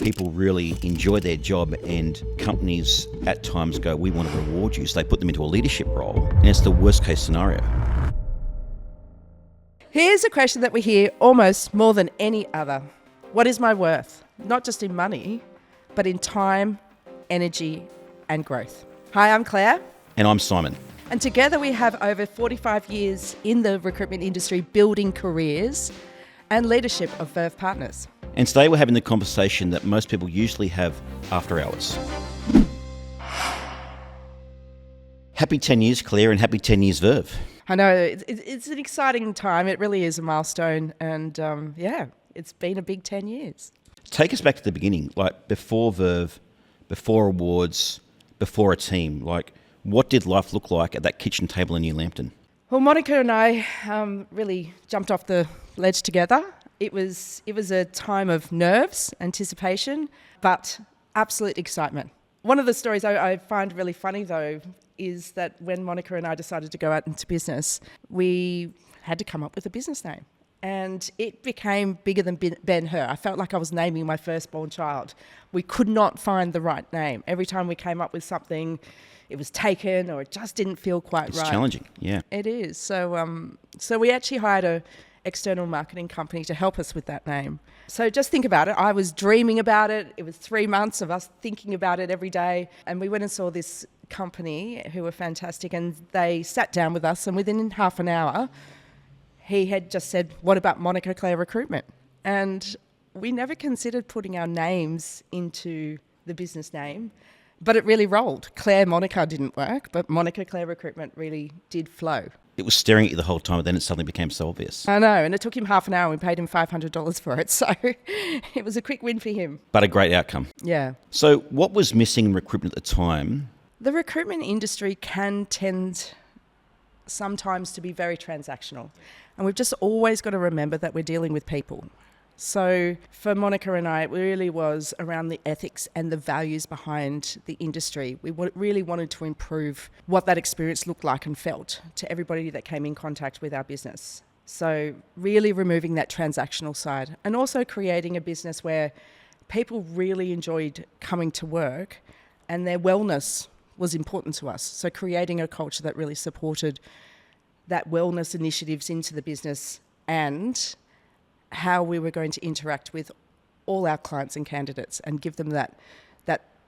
people really enjoy their job, and companies at times go, we want to reward you, so they put them into a leadership role, and it's the worst case scenario. Here's a question that we hear almost more than any other. What is my worth? Not just in money, but in time, energy, and growth. Hi, I'm Clare. And I'm Simon. And together we have over 45 years in the recruitment industry building careers and leadership of Verve Partners. And today we're having the conversation that most people usually have after hours. Happy 10 years, Clare, and happy 10 years, Verve. I know, it's an exciting time. It really is a milestone. And it's been a big 10 years. Take us back to the beginning, like before Verve, before awards, before a team. Like, what did life look like at that kitchen table in New Lambton? Well, Monica and I really jumped off the ledge together. It was a time of nerves, anticipation, but absolute excitement. One of the stories I find really funny, though, is that when Monica and I decided to go out into business, we had to come up with a business name. And it became bigger than Ben-Hur. I felt like I was naming my firstborn child. We could not find the right name. Every time we came up with something, it was taken or it just didn't feel quite right. It's challenging, yeah. It is. So we actually hired an external marketing company to help us with that name. So just think about it. I was dreaming about it. It was 3 months of us thinking about it every day. And we went and saw this company who were fantastic, and they sat down with us, and within half an hour, he had just said, what about Monica Clare Recruitment? And we never considered putting our names into the business name, but it really rolled. Clare Monica didn't work, but Monica Clare Recruitment really did flow. It was staring at you the whole time, and then it suddenly became so obvious. I know, and it took him half an hour. We paid him $500 for it, so it was a quick win for him. But a great outcome. Yeah. So what was missing in recruitment at the time? The recruitment industry can tend sometimes to be very transactional. And we've just always got to remember that we're dealing with people. So for Monica and I, it really was around the ethics and the values behind the industry. We really wanted to improve what that experience looked like and felt to everybody that came in contact with our business. So really removing that transactional side, and also creating a business where people really enjoyed coming to work and their wellness was important to us. So creating a culture that really supported that wellness initiatives into the business and how we were going to interact with all our clients and candidates and give them that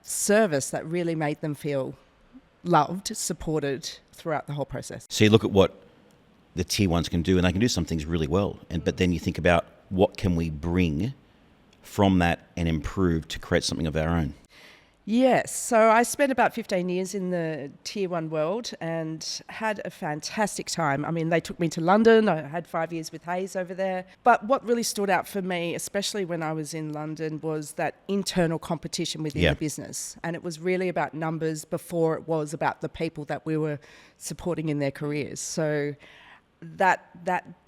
service that really made them feel loved, supported throughout the whole process. So you look at what the tier ones can do, and they can do some things really well. But then you think about what can we bring from that and improve to create something of our own. Yes, so I spent about 15 years in the Tier 1 world and had a fantastic time. I mean, they took me to London. I had 5 years with Hayes over there. But what really stood out for me, especially when I was in London, was that internal competition within the business. And it was really about numbers before it was about the people that we were supporting in their careers. So that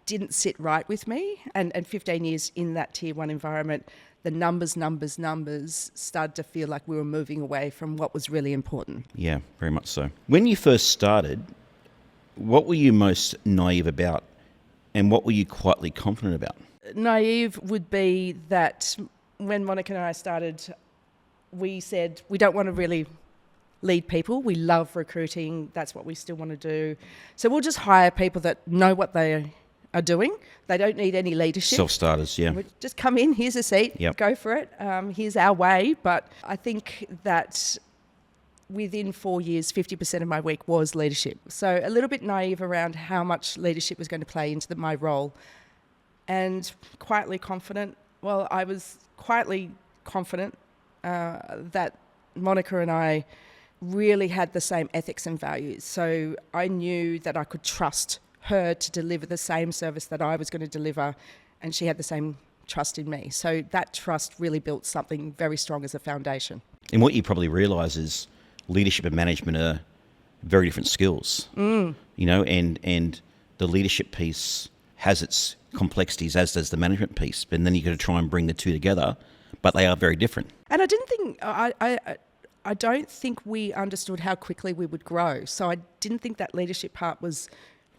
didn't sit right with me. And 15 years in that Tier 1 environment, the numbers started to feel like we were moving away from what was really important. Yeah, very much so. When you first started, what were you most naive about, and what were you quietly confident about? Naive would be that when Monica and I started, we said we don't want to really lead people. We love recruiting. That's what we still want to do. So we'll just hire people that know what they are doing. They don't need any leadership. Self-starters, yeah. We just come in, here's a seat, go for it. Here's our way. But I think that within 4 years, 50% of my week was leadership. So a little bit naive around how much leadership was going to play into my role. And quietly confident, well, I was quietly confident that Monica and I really had the same ethics and values. So I knew that I could trust her to deliver the same service that I was going to deliver, and she had the same trust in me. So that trust really built something very strong as a foundation. And what you probably realise is leadership and management are very different skills, you know, and the leadership piece has its complexities, as does the management piece. But then you've got to try and bring the two together, but they are very different. And I didn't think, I don't think we understood how quickly we would grow. So I didn't think that leadership part was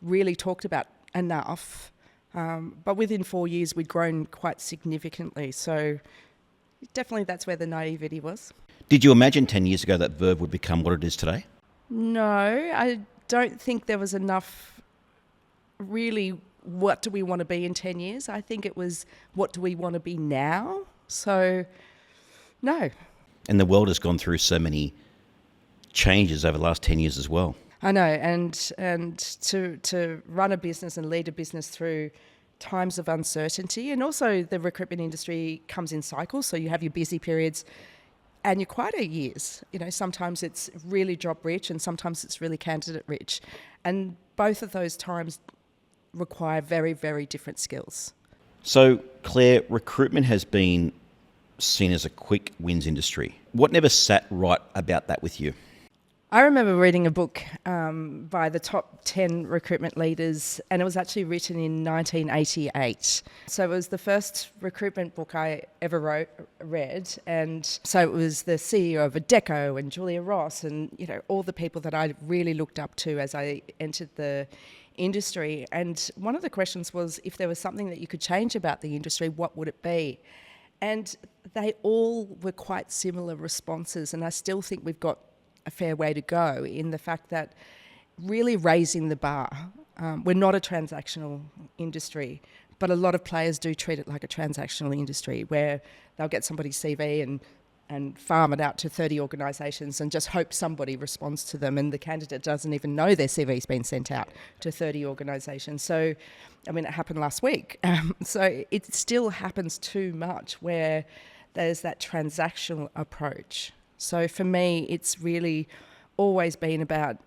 really talked about enough. But within 4 years, we'd grown quite significantly. So definitely that's where the naivety was. Did you imagine 10 years ago that Verve would become what it is today? No, I don't think there was enough really what do we want to be in 10 years. I think it was what do we want to be now. So, no. And the world has gone through so many changes over the last 10 years as well. I know, and to run a business and lead a business through times of uncertainty, and also the recruitment industry comes in cycles, so you have your busy periods and your quieter years. You know, sometimes it's really job rich and sometimes it's really candidate rich, and both of those times require very, very different skills. So, Claire, recruitment has been seen as a quick wins industry. What never sat right about that with you? I remember reading a book by the top 10 recruitment leaders, and it was actually written in 1988. So it was the first recruitment book I ever read, and so it was the CEO of Adecco and Julia Ross and, you know, all the people that I really looked up to as I entered the industry. And one of the questions was, if there was something that you could change about the industry, what would it be? And they all were quite similar responses, and I still think we've got a fair way to go in the fact that really raising the bar. We're not a transactional industry, but a lot of players do treat it like a transactional industry where they'll get somebody's CV and farm it out to 30 organisations and just hope somebody responds to them, and the candidate doesn't even know their CV's been sent out to 30 organisations. So, I mean, it happened last week. So it still happens too much where there's that transactional approach. So for me, it's really always been about,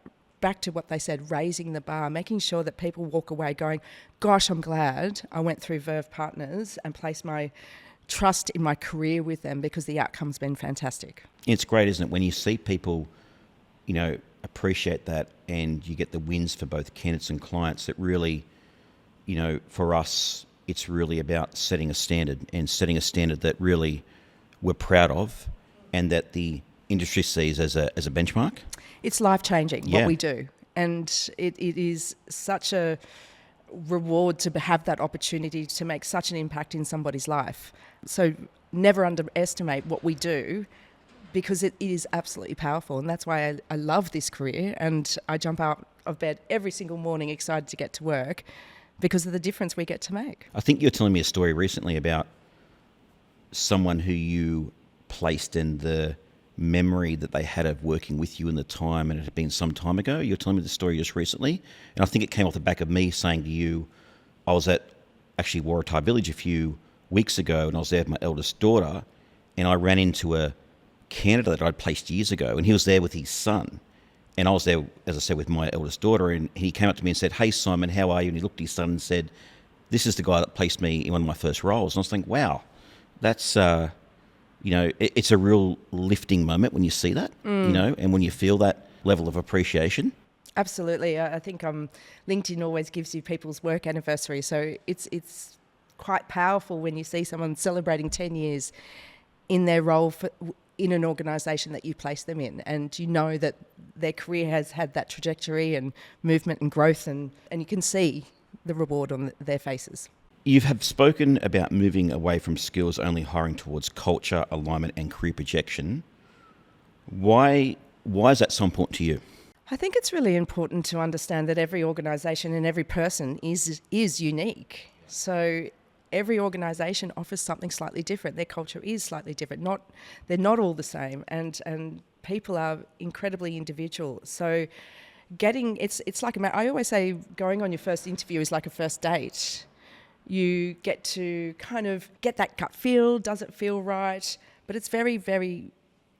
back to what they said, raising the bar, making sure that people walk away going, gosh, I'm glad I went through Verve Partners and placed my trust in my career with them because the outcome's been fantastic. It's great, isn't it, when you see people, you know, appreciate that and you get the wins for both candidates and clients. It really, you know, for us, it's really about setting a standard that really we're proud of and that the industry sees as a benchmark. It's life-changing, Yeah. what we do. And it is such a reward to have that opportunity to make such an impact in somebody's life. So never underestimate what we do, because it is absolutely powerful. And that's why I love this career, and I jump out of bed every single morning excited to get to work because of the difference we get to make. I think you were telling me a story recently about someone who you placed in the memory that they had of working with you in the time, and it had been some time ago. You were telling me the story just recently, and I think it came off the back of me saying to you, I was at actually Waratah Village a few weeks ago, and I was there with my eldest daughter, and I ran into a candidate that I'd placed years ago, and he was there with his son, and I was there, as I said, with my eldest daughter, and he came up to me and said, "Hey Simon, how are you?" And he looked at his son and said, "This is the guy that placed me in one of my first roles." And I was thinking, wow, that's you know, it's a real lifting moment when you see that, you know, and when you feel that level of appreciation. Absolutely. I think LinkedIn always gives you people's work anniversary. So it's quite powerful when you see someone celebrating 10 years in their role in an organisation that you place them in, and you know that their career has had that trajectory and movement and growth, and you can see the reward on their faces. You have spoken about moving away from skills only hiring towards culture, alignment and career projection. Why is that so important to you? I think it's really important to understand that every organisation and every person is unique. So every organisation offers something slightly different. Their culture is slightly different. They're not all the same, and people are incredibly individual. So it's like I always say, going on your first interview is like a first date. You get to kind of get that gut feel. Does it feel right? But it's very, very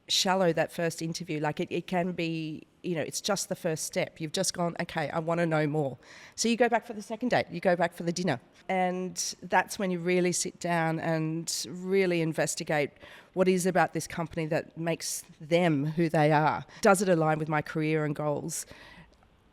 shallow, that first interview. Like it can be, you know, it's just the first step. You've just gone, okay, I want to know more. So you go back for the second date. You go back for the dinner. And that's when you really sit down and really investigate what is about this company that makes them who they are. Does it align with my career and goals?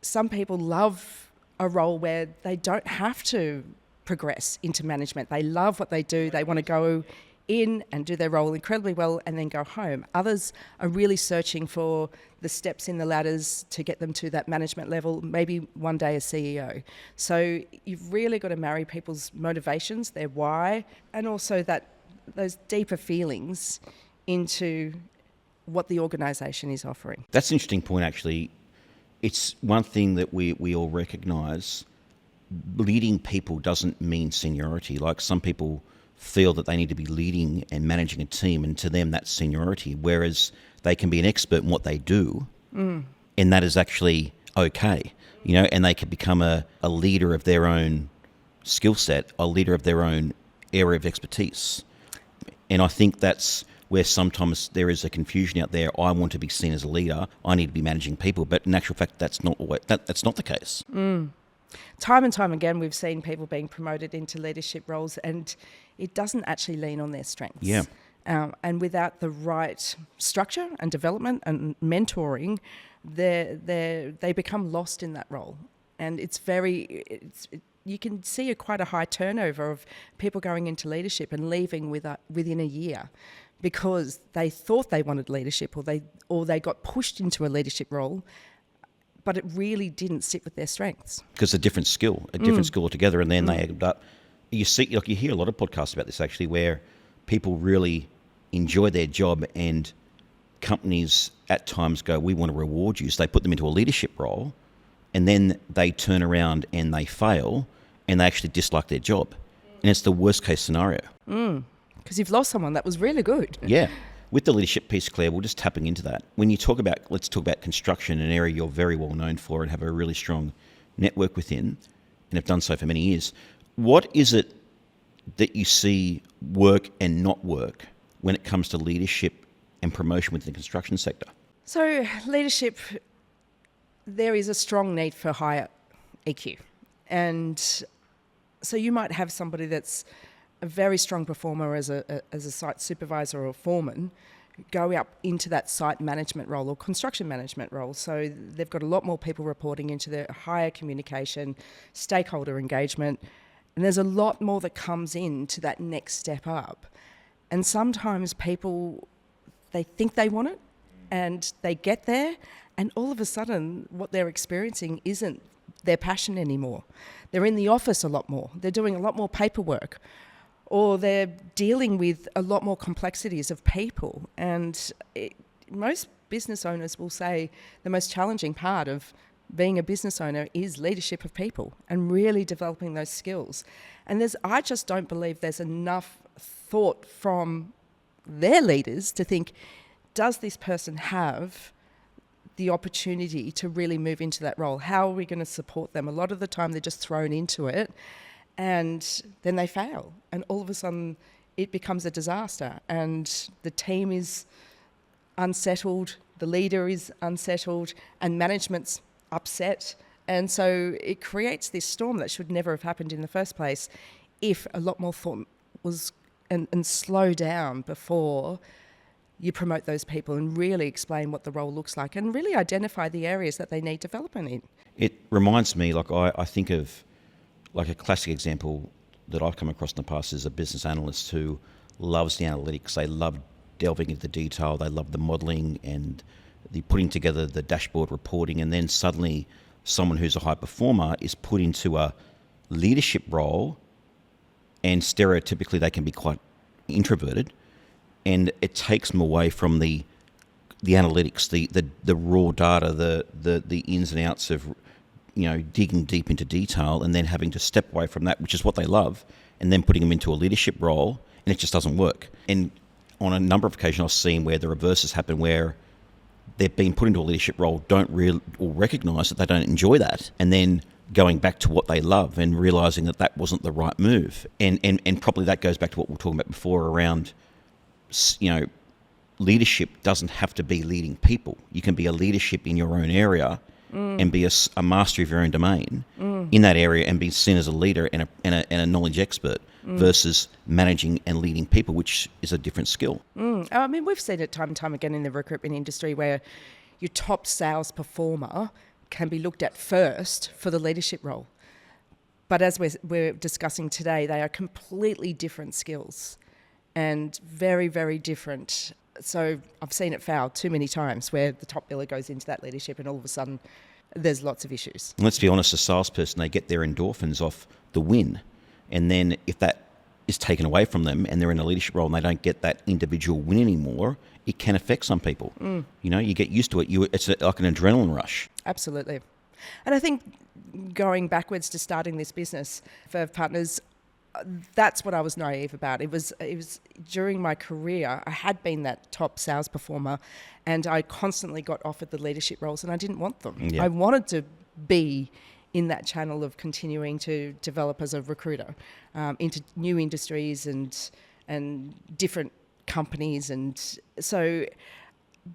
Some people love a role where they don't have to progress into management. They love what they do. They want to go in and do their role incredibly well and then go home. Others are really searching for the steps in the ladders to get them to that management level, maybe one day as CEO. So you've really got to marry people's motivations, their why, and also that those deeper feelings into what the organisation is offering. That's an interesting point, actually. It's one thing that we all recognise. Leading people doesn't mean seniority. Like, some people feel that they need to be leading and managing a team, and to them that's seniority, whereas they can be an expert in what they do, and that is actually okay, you know, and they can become a leader of their own skill set, a leader of their own area of expertise. And I think that's where sometimes there is a confusion out there. I want to be seen as a leader, I need to be managing people, but in actual fact that's not always, that's not the case. Time and time again, we've seen people being promoted into leadership roles, and it doesn't actually lean on their strengths. Yeah. And without the right structure and development and mentoring, they become lost in that role. And you can see quite a high turnover of people going into leadership and leaving within a year, because they thought they wanted leadership, or they got pushed into a leadership role, but it really didn't sit with their strengths. Because a different skill altogether, and then they end up. You hear a lot of podcasts about this actually, where people really enjoy their job, and companies at times go, "We want to reward you," so they put them into a leadership role, and then they turn around and they fail, and they actually dislike their job, and it's the worst case scenario. Because you've lost someone that was really good. Yeah. With the leadership piece, Claire, we're just tapping into that. When you talk about, let's talk about construction, an area you're very well known for and have a really strong network within, and have done so for many years. What is it that you see work and not work when it comes to leadership and promotion within the construction sector? So leadership, there is a strong need for higher EQ. And so you might have somebody that's a very strong performer as a site supervisor or foreman, go up into that site management role or construction management role. So they've got a lot more people reporting into their higher communication, stakeholder engagement, and there's a lot more that comes into that next step up. And sometimes people, they think they want it, and they get there, and all of a sudden what they're experiencing isn't their passion anymore. They're in the office a lot more. They're doing a lot more paperwork, or they're dealing with a lot more complexities of people. And most business owners will say the most challenging part of being a business owner is leadership of people and really developing those skills. And I just don't believe there's enough thought from their leaders to think, does this person have the opportunity to really move into that role? How are we going to support them? A lot of the time they're just thrown into it, and then they fail, and all of a sudden it becomes a disaster, and the team is unsettled, the leader is unsettled, and management's upset. And so it creates this storm that should never have happened in the first place if a lot more thought was and slow down before you promote those people and really explain what the role looks like and really identify the areas that they need development in. It reminds me, like I think of, like a classic example that I've come across in the past is a business analyst who loves the analytics. They love delving into the detail. They love the modelling and the putting together the dashboard reporting. And then suddenly someone who's a high performer is put into a leadership role, and stereotypically they can be quite introverted, and it takes them away from the analytics, the raw data, the ins and outs of, you know, digging deep into detail, and then having to step away from that, which is what they love, and then putting them into a leadership role, and it just doesn't work. And on a number of occasions I've seen where the reverse has happened, where they've been put into a leadership role, don't recognise that they don't enjoy that, and then going back to what they love and realising that that wasn't the right move. And probably that goes back to what we were talking about before around, you know, leadership doesn't have to be leading people. You can be a leadership in your own area and be a master of your own domain in that area and be seen as a leader and a knowledge expert versus managing and leading people, which is a different skill. I mean, we've seen it time and time again in the recruitment industry where your top sales performer can be looked at first for the leadership role. But as we're discussing today, they are completely different skills and very, very different. So I've seen it fail too many times where the top biller goes into that leadership and all of a sudden there's lots of issues. And let's be honest, a salesperson, they get their endorphins off the win. And then if that is taken away from them and they're in a leadership role and they don't get that individual win anymore, it can affect some people. You know, you get used to it. It's like an adrenaline rush. Absolutely. And I think going backwards to starting this business, Verve Partners, that's what I was naive about. It was during my career, I had been that top sales performer and I constantly got offered the leadership roles and I didn't want them. Yeah. I wanted to be in that channel of continuing to develop as a recruiter into new industries and different companies. And so,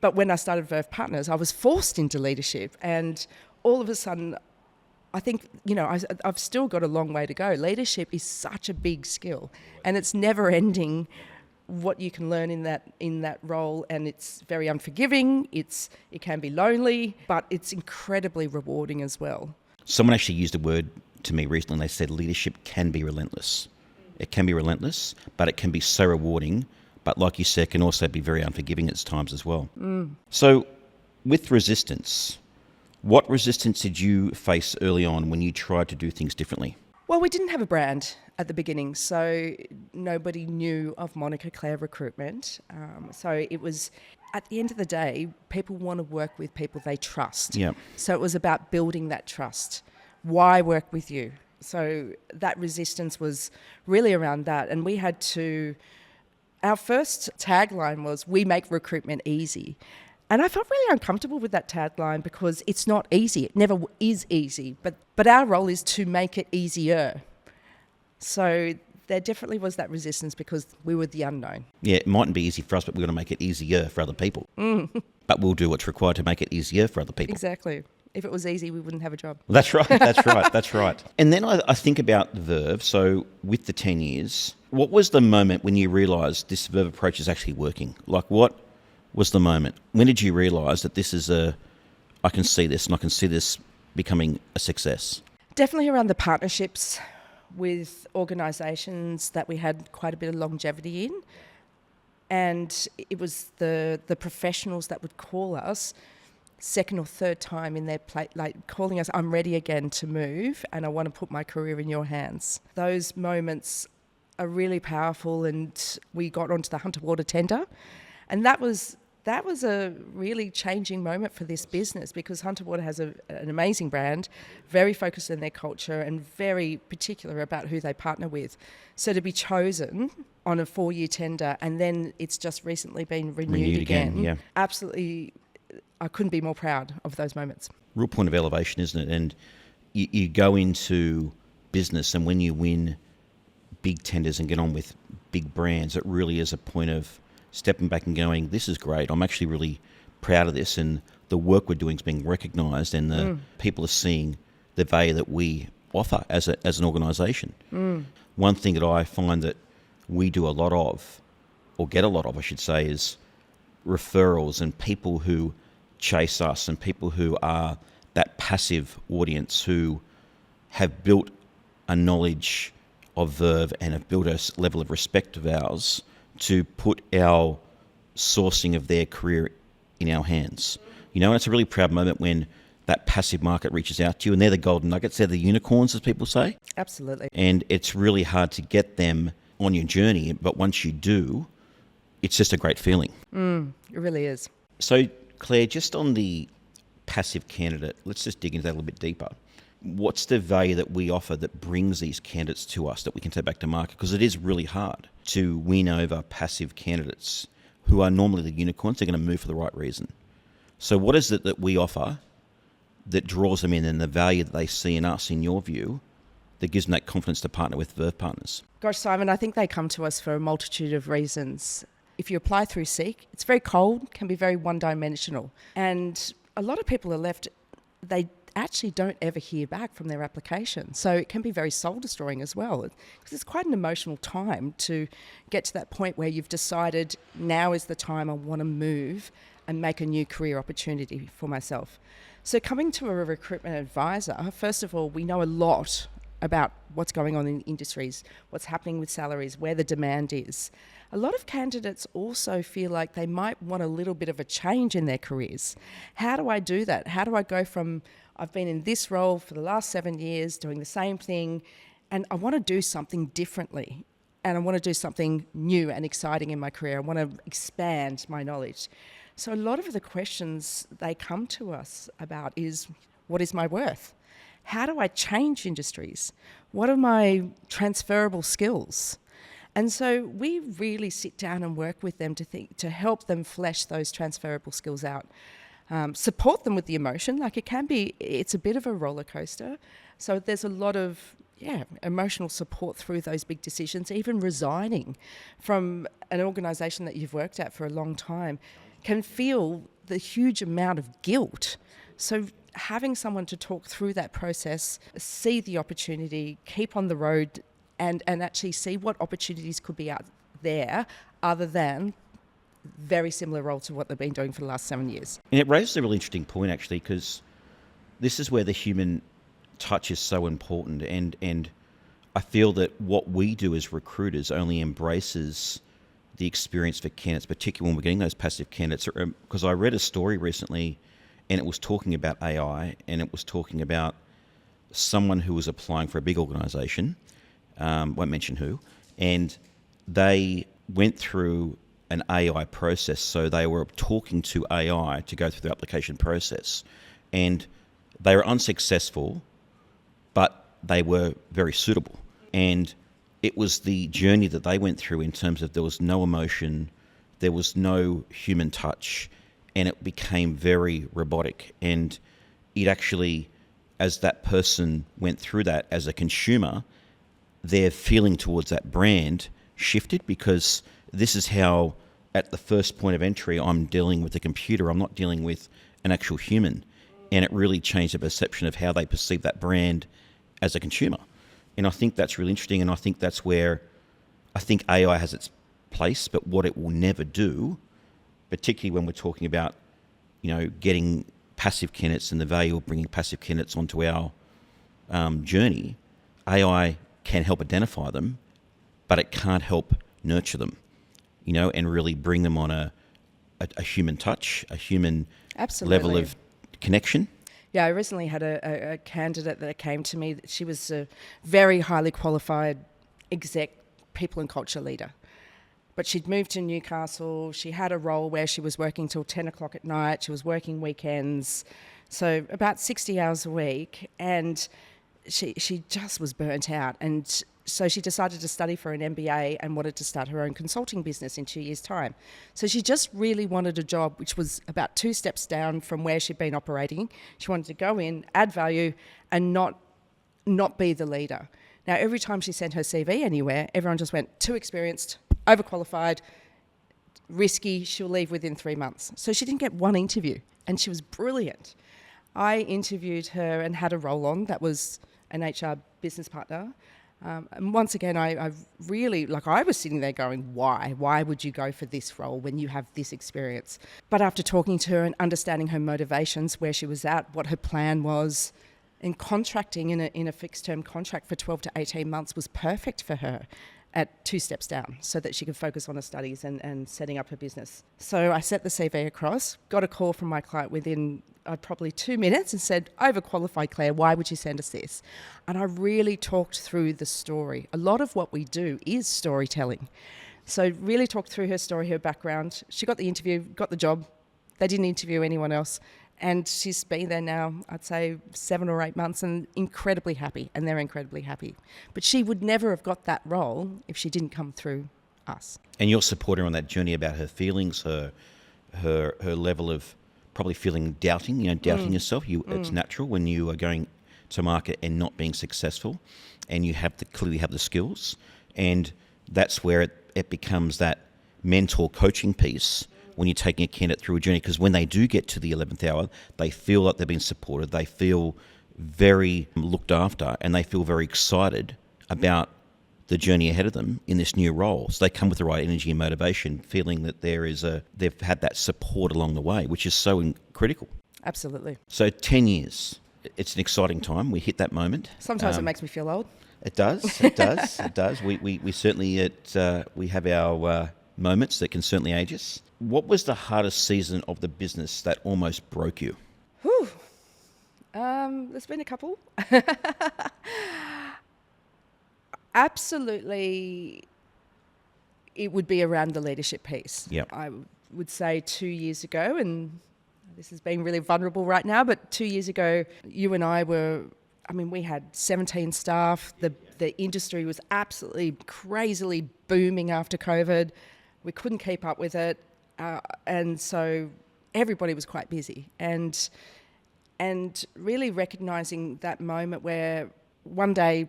but when I started Verve Partners, I was forced into leadership, and all of a sudden, I think, you know, I've still got a long way to go. Leadership is such a big skill, and it's never ending what you can learn in that role, and it's very unforgiving. It can be lonely, but it's incredibly rewarding as well. Someone actually used a word to me recently and they said leadership can be relentless. It can be relentless, but it can be so rewarding. But like you said, can also be very unforgiving at times as well. So with resistance, what resistance did you face early on when you tried to do things differently? Well, we didn't have a brand at the beginning, so nobody knew of Monica Clare Recruitment. So it was, at the end of the day, people want to work with people they trust. Yeah. So it was about building that trust. Why work with you? So that resistance was really around that. And we had to, our first tagline was, "We make recruitment easy." And I felt really uncomfortable with that tagline because it's not easy. It never is easy. But our role is to make it easier. So there definitely was that resistance because we were the unknown. Yeah, it mightn't be easy for us, but we're going to make it easier for other people. But we'll do what's required to make it easier for other people. Exactly. If it was easy, we wouldn't have a job. That's right. That's right. And then I think about Verve. So with the 10 years, what was the moment when you realised this Verve approach is actually working? Like, what was the moment? When did you realise that this is I can see this and I can see this becoming a success? Definitely around the partnerships with organisations that we had quite a bit of longevity in. And it was the professionals that would call us second or third time in their like calling us, "I'm ready again to move and I want to put my career in your hands." Those moments are really powerful, and we got onto the Hunter Water tender, and that was a really changing moment for this business because Hunter Water has an amazing brand, very focused on their culture and very particular about who they partner with. So to be chosen on a 4-year tender and then it's just recently been renewed again, yeah. Absolutely, I couldn't be more proud of those moments. Real point of elevation, isn't it? And you go into business, and when you win big tenders and get on with big brands, it really is a point of stepping back and going, this is great. I'm actually really proud of this, and the work we're doing is being recognised, and the people are seeing the value that we offer as an organisation. One thing that I find that we do a lot of, or get a lot of, I should say, is referrals and people who chase us and people who are that passive audience who have built a knowledge of Verve and have built a level of respect of ours to put our sourcing of their career in our hands. You know, and it's a really proud moment when that passive market reaches out to you, and they're the golden nuggets, they're the unicorns, as people say. Absolutely. And it's really hard to get them on your journey, but once you do, it's just a great feeling. It really is. So, Claire, just on the passive candidate, let's just dig into that a little bit deeper. What's the value that we offer that brings these candidates to us that we can take back to market? Because it is really hard to win over passive candidates who are normally the unicorns. They're going to move for the right reason. So what is it that we offer that draws them in, and the value that they see in us, in your view, that gives them that confidence to partner with Verve Partners? Gosh, Simon, I think they come to us for a multitude of reasons. If you apply through Seek, it's very cold, can be very one-dimensional. And a lot of people are left, they actually don't ever hear back from their application. So it can be very soul-destroying as well, because it's quite an emotional time to get to that point where you've decided now is the time I want to move and make a new career opportunity for myself. So coming to a recruitment advisor, first of all, we know a lot about what's going on in industries, what's happening with salaries, where the demand is. A lot of candidates also feel like they might want a little bit of a change in their careers. How do I do that? How do I go from, I've been in this role for the last 7 years doing the same thing, and I want to do something differently? and I want to do something new and exciting in my career. I want to expand my knowledge. So a lot of the questions they come to us about is, what is my worth? How do I change industries? What are my transferable skills? And so we really sit down and work with them to help them flesh those transferable skills out. Support them with the emotion. Like it's a bit of a roller coaster. So there's a lot of emotional support through those big decisions. Even resigning from an organisation that you've worked at for a long time can feel the huge amount of guilt. So having someone to talk through that process, see the opportunity, keep on the road, and actually see what opportunities could be out there other than very similar role to what they've been doing for the last 7 years. And it raises a really interesting point, actually, because this is where the human touch is so important. And I feel that what we do as recruiters only embraces the experience for candidates, particularly when we're getting those passive candidates. Because I read a story recently, and it was talking about AI, and it was talking about someone who was applying for a big organisation, won't mention who, and they went through an AI process. So they were talking to AI to go through the application process, and they were unsuccessful, but they were very suitable. And it was the journey that they went through in terms of there was no emotion, there was no human touch, and it became very robotic. And it actually, as that person went through that as a consumer, their feeling towards that brand shifted, because this is how, at the first point of entry, I'm dealing with a computer, I'm not dealing with an actual human. And it really changed the perception of how they perceive that brand as a consumer. And I think that's really interesting, and I think that's where I think AI has its place, but what it will never do, particularly when we're talking about, getting passive candidates and the value of bringing passive candidates onto our journey, AI can help identify them, but it can't help nurture them, and really bring them on a human touch, a human Absolutely. level of connection. Yeah, I recently had a candidate that came to me. She was a very highly qualified exec people and culture leader. But she'd moved to Newcastle. She had a role where she was working till 10 o'clock at night. She was working weekends. So about 60 hours a week. And she just was burnt out. And so she decided to study for an MBA and wanted to start her own consulting business in 2 years' time. So she just really wanted a job which was about 2 steps down from where she'd been operating. She wanted to go in, add value, and not be the leader. Now, every time she sent her CV anywhere, everyone just went, too experienced, overqualified, risky, she'll leave within 3 months. So she didn't get one interview, and she was brilliant. I interviewed her and had a role on that was an HR business partner. And once again, I really, I was sitting there going, why? Why would you go for this role when you have this experience? But after talking to her and understanding her motivations, where she was at, what her plan was, and contracting in a fixed-term contract for 12 to 18 months was perfect for her at 2 steps down, so that she could focus on her studies and setting up her business. So I sent the CV across, got a call from my client within probably 2 minutes and said, "Overqualified, Claire, why would you send us this?" And I really talked through the story. A lot of what we do is storytelling. So really talked through her story, her background. She got the interview, got the job. They didn't interview anyone else. And she's been there now, I'd say 7 or 8 months, and incredibly happy, and they're incredibly happy. But she would never have got that role if she didn't come through us. And you're supporting her on that journey about her feelings, her level of probably feeling doubting yourself. It's natural when you are going to market and not being successful, and you clearly have the skills. And that's where it becomes that mentor coaching piece when you're taking a candidate through a journey, because when they do get to the 11th hour, they feel like they've been supported, they feel very looked after, and they feel very excited about the journey ahead of them in this new role. So they come with the right energy and motivation, feeling that they've had that support along the way, which is so critical. Absolutely. So 10 years, it's an exciting time. We hit that moment. Sometimes it makes me feel old. It does. It does. We certainly we have our moments that can certainly age us. What was the hardest season of the business that almost broke you? Whew. There's been a couple. Absolutely it would be around the leadership piece. Yep. I would say 2 years ago, and this is being really vulnerable right now, but 2 years ago, you and I we had 17 staff. The industry was absolutely crazily booming after COVID. We couldn't keep up with it. And so everybody was quite busy. And really recognising that moment where one day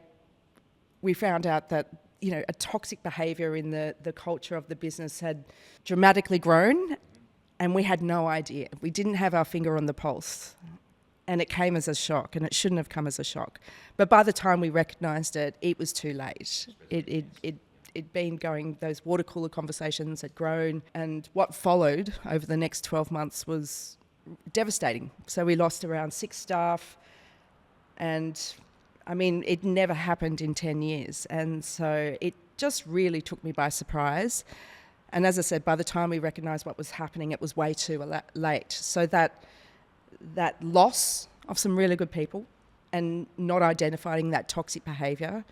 we found out that, a toxic behaviour in the culture of the business had dramatically grown, and we had no idea. We didn't have our finger on the pulse. And it came as a shock, and it shouldn't have come as a shock. But by the time we recognised it, it was too late. It'd been going, those water cooler conversations had grown, and what followed over the next 12 months was devastating. So we lost around 6 staff, and it never happened in 10 years. And so it just really took me by surprise. And as I said, by the time we recognised what was happening, it was way too late. So that loss of some really good people and not identifying that toxic behaviour.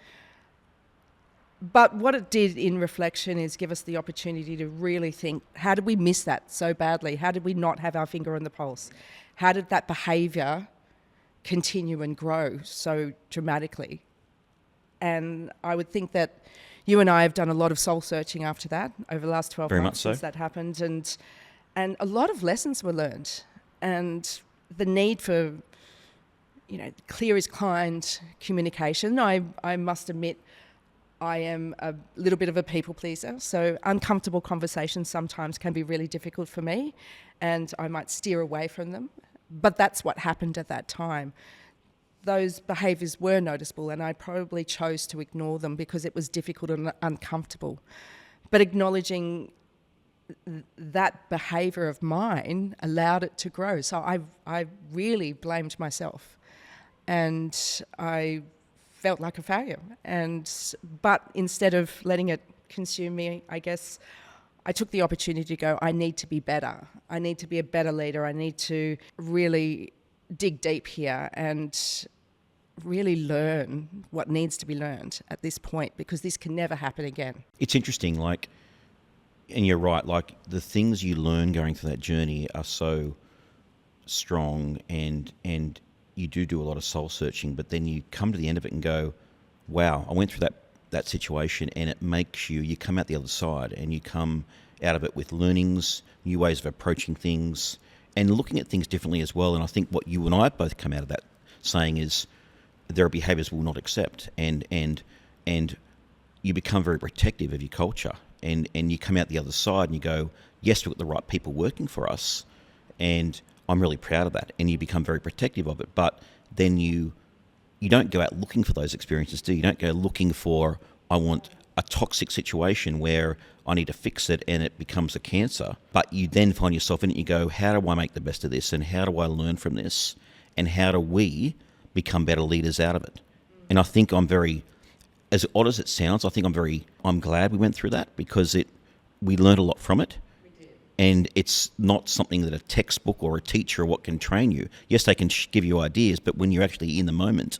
But what it did in reflection is give us the opportunity to really think, how did we miss that so badly? How did we not have our finger on the pulse? How did that behaviour continue and grow so dramatically? And I would think that you and I have done a lot of soul searching after that over the last 12 Very months much so. since that happened. And a lot of lessons were learned. And the need for, clear as client communication. I must admit, I am a little bit of a people pleaser, so uncomfortable conversations sometimes can be really difficult for me, and I might steer away from them. But that's what happened at that time. Those behaviours were noticeable, and I probably chose to ignore them because it was difficult and uncomfortable. But acknowledging that behaviour of mine allowed it to grow. So I really blamed myself, and I felt like a failure. But instead of letting it consume me, I guess I took the opportunity to go, I need to be better. I need to be a better leader. I need to really dig deep here and really learn what needs to be learned at this point, because this can never happen again. It's interesting, and you're right, the things you learn going through that journey are so strong, and you do a lot of soul searching, but then you come to the end of it and go, wow, I went through that situation, and it makes you come out the other side, and you come out of it with learnings, new ways of approaching things, and looking at things differently as well. And I think what you and I both come out of that saying is there are behaviours we'll not accept, and you become very protective of your culture. And you come out the other side and you go, yes, we've got the right people working for us, and I'm really proud of that. And you become very protective of it. But then you don't go out looking for those experiences, do you? You don't go looking for, I want a toxic situation where I need to fix it and it becomes a cancer. But you then find yourself in it, you go, how do I make the best of this? And how do I learn from this? And how do we become better leaders out of it? And I think I'm very... as odd as it sounds, I think I'm glad we went through that, because we learned a lot from it. We did. And it's not something that a textbook or a teacher or what can train you. Yes, they can give you ideas, but when you're actually in the moment,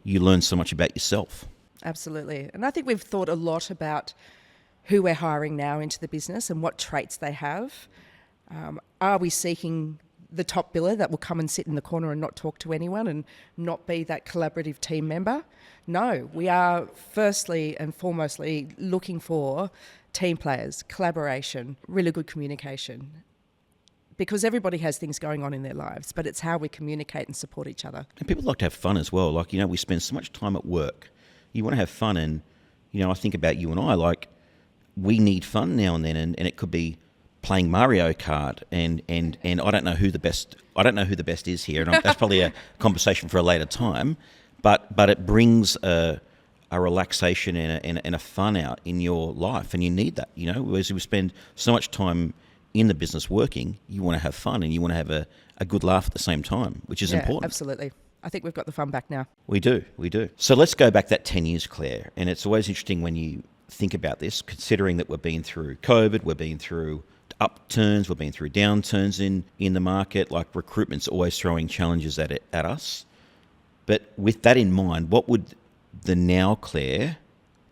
you learn so much about yourself. Absolutely. And I think we've thought a lot about who we're hiring now into the business and what traits they have. Are we seeking the top biller that will come and sit in the corner and not talk to anyone and not be that collaborative team member? No, we are firstly and foremostly looking for team players, collaboration, really good communication, because everybody has things going on in their lives, but it's how we communicate and support each other. And people like to have fun as well. We spend so much time at work. You want to have fun, and, I think about you and I, we need fun now and then, and it could be playing Mario Kart, and I don't know who the best is here, and that's probably a conversation for a later time. But it brings a relaxation and a fun out in your life, and you need that. As we spend so much time in the business working, you want to have fun and you want to have a good laugh at the same time, which is important. Absolutely. I think we've got the fun back now. We do. So let's go back that 10 years, Claire, and it's always interesting when you think about this, considering that we've been through COVID, we've been through upturns, we've been through downturns in the market. Recruitment's always throwing challenges at us. But with that in mind, what would the now Claire,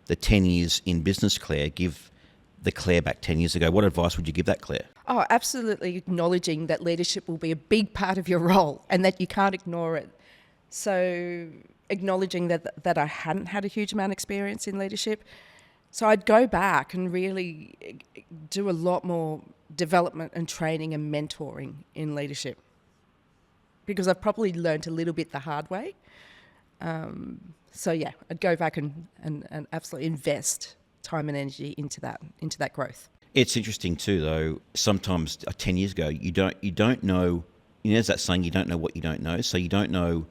the 10 years in business Claire, give the Clare back 10 years ago, what advice would you give that Clare? Oh, absolutely acknowledging that leadership will be a big part of your role and that you can't ignore it. So acknowledging that I hadn't had a huge amount of experience in leadership. So I'd go back and really do a lot more development and training and mentoring in leadership, because I've probably learned a little bit the hard way. So yeah, I'd go back and absolutely invest time and energy into that growth. It's interesting too, though. Sometimes 10 years ago, you don't know. You know, there's that saying, you don't know what you don't know. So you don't know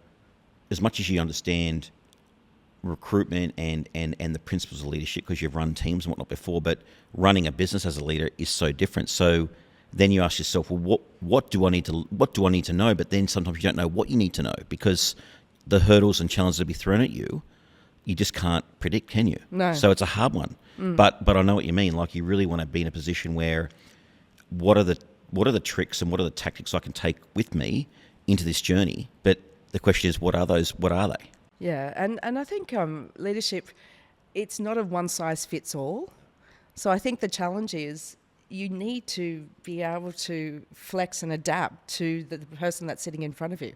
as much as you understand recruitment and the principles of leadership, because you've run teams and whatnot before. But running a business as a leader is so different. So then you ask yourself, well, what do I need to know? But then sometimes you don't know what you need to know, because the hurdles and challenges that be thrown at you, you just can't predict, can you? No. So it's a hard one. But I know what you mean. Like, you really want to be in a position where what are the tricks and what are the tactics I can take with me into this journey? But the question is, what are those? What are they? Yeah, and I think leadership, it's not a one size fits all. So I think the challenge is you need to be able to flex and adapt to the person that's sitting in front of you.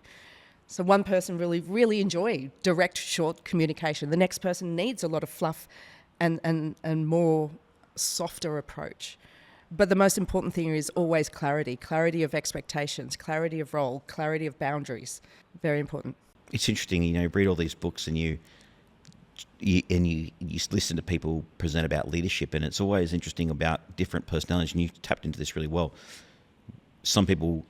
So one person really enjoy direct, short communication. The next person needs a lot of fluff and more softer approach. But the most important thing is always clarity of expectations, clarity of role, clarity of boundaries. Very important. It's interesting, you know, read all these books and you listen to people present about leadership, and it's always interesting about different personalities, and you've tapped into this really well. Some people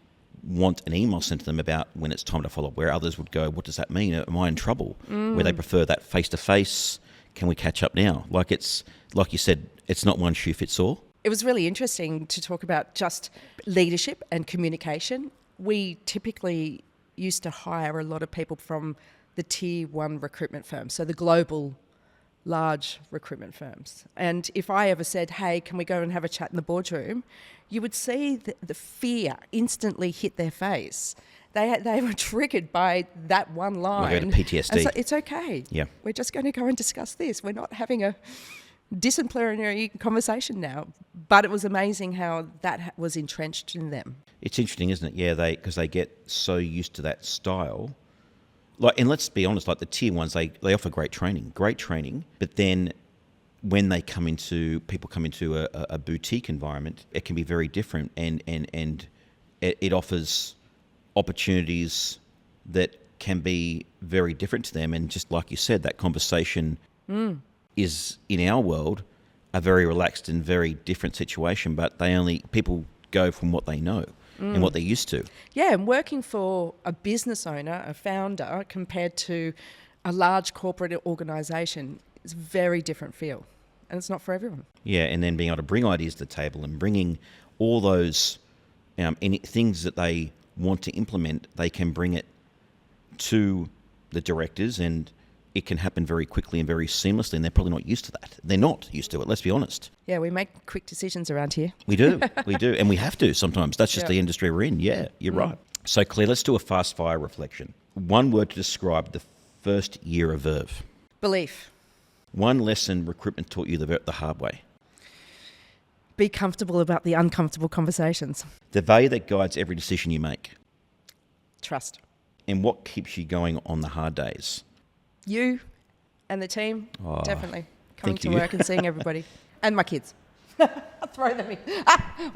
want an email sent to them about when it's time to follow up, where others would go, what does that mean? Am I in trouble? Where they prefer that face-to-face, can we catch up now? Like you said, it's not one shoe fits all. It was really interesting to talk about just leadership and communication. We typically used to hire a lot of people from the tier 1 recruitment firms, so the global large recruitment firms. And if I ever said, hey, can we go and have a chat in the boardroom, you would see the fear instantly hit their face. They were triggered by that one line. Like a PTSD. And so it's okay. Yeah. We're just going to go and discuss this. We're not having a disciplinary conversation now. But it was amazing how that was entrenched in them. It's interesting, isn't it? Yeah, because they get so used to that style. Like, and let's be honest, like the tier ones, they offer great training, but then when people come into a boutique environment, it can be very different, and it offers opportunities that can be very different to them. And just like you said, that conversation is, in our world, a very relaxed and very different situation, but people go from what they know and what they're used to. Yeah, and working for a business owner, a founder, compared to a large corporate organisation is a very different feel, and it's not for everyone. Yeah, and then being able to bring ideas to the table and bringing all those things that they want to implement, they can bring it to the directors, and it can happen very quickly and very seamlessly, and they're probably not used to that. They're not used to it, let's be honest. Yeah, we make quick decisions around here. We do, and we have to sometimes. That's just the industry we're in. Yeah, you're right. So, Claire, let's do a fast-fire reflection. One word to describe the first year of Verve. Belief. One lesson recruitment taught you the hard way. Be comfortable about the uncomfortable conversations. The value that guides every decision you make. Trust. And what keeps you going on the hard days? You and the team, definitely. Coming to you. work and seeing everybody. And my kids. I'll throw them in.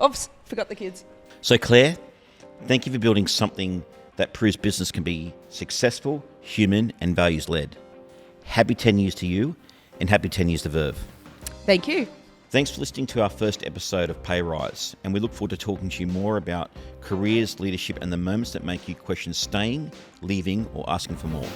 Oops, forgot the kids. So, Claire, thank you for building something that proves business can be successful, human, and values-led. Happy 10 years to you, and happy 10 years to Verve. Thank you. Thanks for listening to our first episode of PayRise, and we look forward to talking to you more about careers, leadership, and the moments that make you question staying, leaving, or asking for more.